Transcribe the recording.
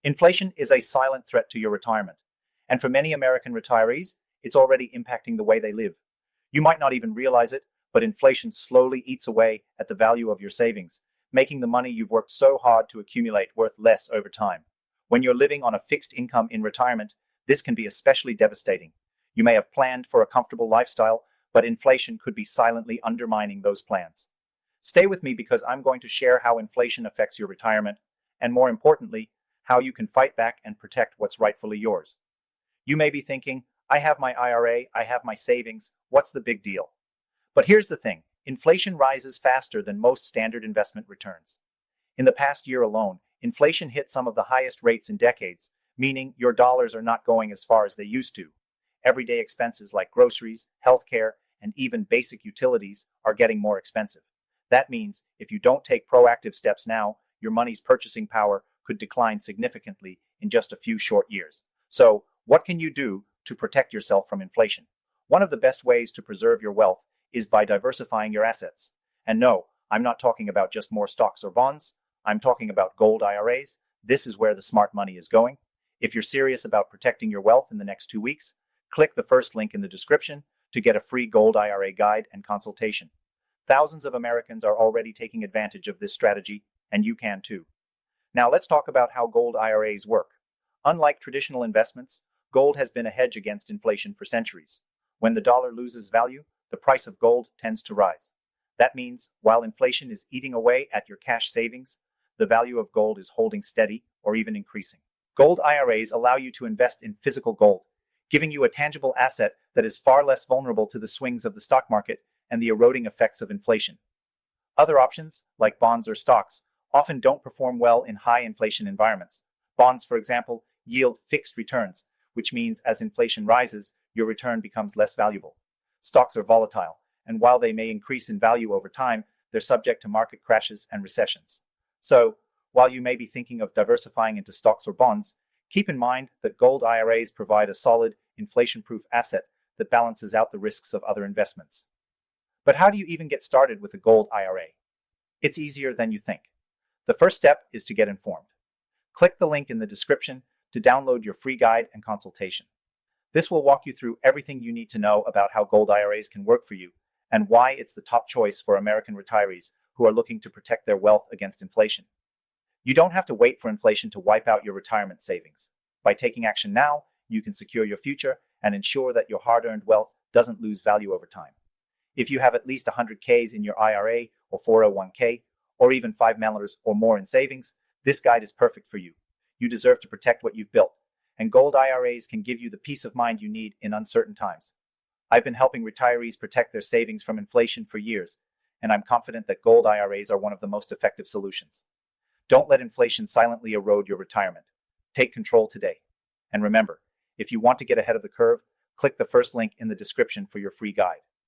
Inflation is a silent threat to your retirement, and for many American retirees, it's already impacting the way they live. You might not even realize it, but inflation slowly eats away at the value of your savings, making the money you've worked so hard to accumulate worth less over time. When you're living on a fixed income in retirement, this can be especially devastating. You may have planned for a comfortable lifestyle, but inflation could be silently undermining those plans. Stay with me because I'm going to share how inflation affects your retirement, and more importantly, how you can fight back and protect what's rightfully yours. You may be thinking, I have my IRA, I have my savings, what's the big deal? But here's the thing, inflation rises faster than most standard investment returns. In the past year alone, inflation hit some of the highest rates in decades, meaning your dollars are not going as far as they used to. Everyday expenses like groceries, healthcare, and even basic utilities are getting more expensive. That means if you don't take proactive steps now, your money's purchasing power could decline significantly in just a few short years. So, what can you do to protect yourself from inflation? One of the best ways to preserve your wealth is by diversifying your assets. And no, I'm not talking about just more stocks or bonds. I'm talking about gold IRAs. This is where the smart money is going. If you're serious about protecting your wealth in the next 2 weeks, click the first link in the description to get a free gold IRA guide and consultation. Thousands of Americans are already taking advantage of this strategy, and you can too. Now let's talk about how gold IRAs work. Unlike traditional investments, gold has been a hedge against inflation for centuries. When the dollar loses value, the price of gold tends to rise. That means while inflation is eating away at your cash savings, the value of gold is holding steady or even increasing. Gold IRAs allow you to invest in physical gold, giving you a tangible asset that is far less vulnerable to the swings of the stock market and the eroding effects of inflation. Other options, like bonds or stocks, often don't perform well in high inflation environments. Bonds, for example, yield fixed returns, which means as inflation rises, your return becomes less valuable. Stocks are volatile, and while they may increase in value over time, they're subject to market crashes and recessions. So, while you may be thinking of diversifying into stocks or bonds, keep in mind that gold IRAs provide a solid, inflation-proof asset that balances out the risks of other investments. But how do you even get started with a gold IRA? It's easier than you think. The first step is to get informed. Click the link in the description to download your free guide and consultation. This will walk you through everything you need to know about how gold IRAs can work for you and why it's the top choice for American retirees who are looking to protect their wealth against inflation. You don't have to wait for inflation to wipe out your retirement savings. By taking action now, you can secure your future and ensure that your hard-earned wealth doesn't lose value over time. If you have at least 100Ks in your IRA or 401k, or even $5 or more in savings, this guide is perfect for you. You deserve to protect what you've built, and gold IRAs can give you the peace of mind you need in uncertain times. I've been helping retirees protect their savings from inflation for years, and I'm confident that gold IRAs are one of the most effective solutions. Don't let inflation silently erode your retirement. Take control today. And remember, if you want to get ahead of the curve, click the first link in the description for your free guide.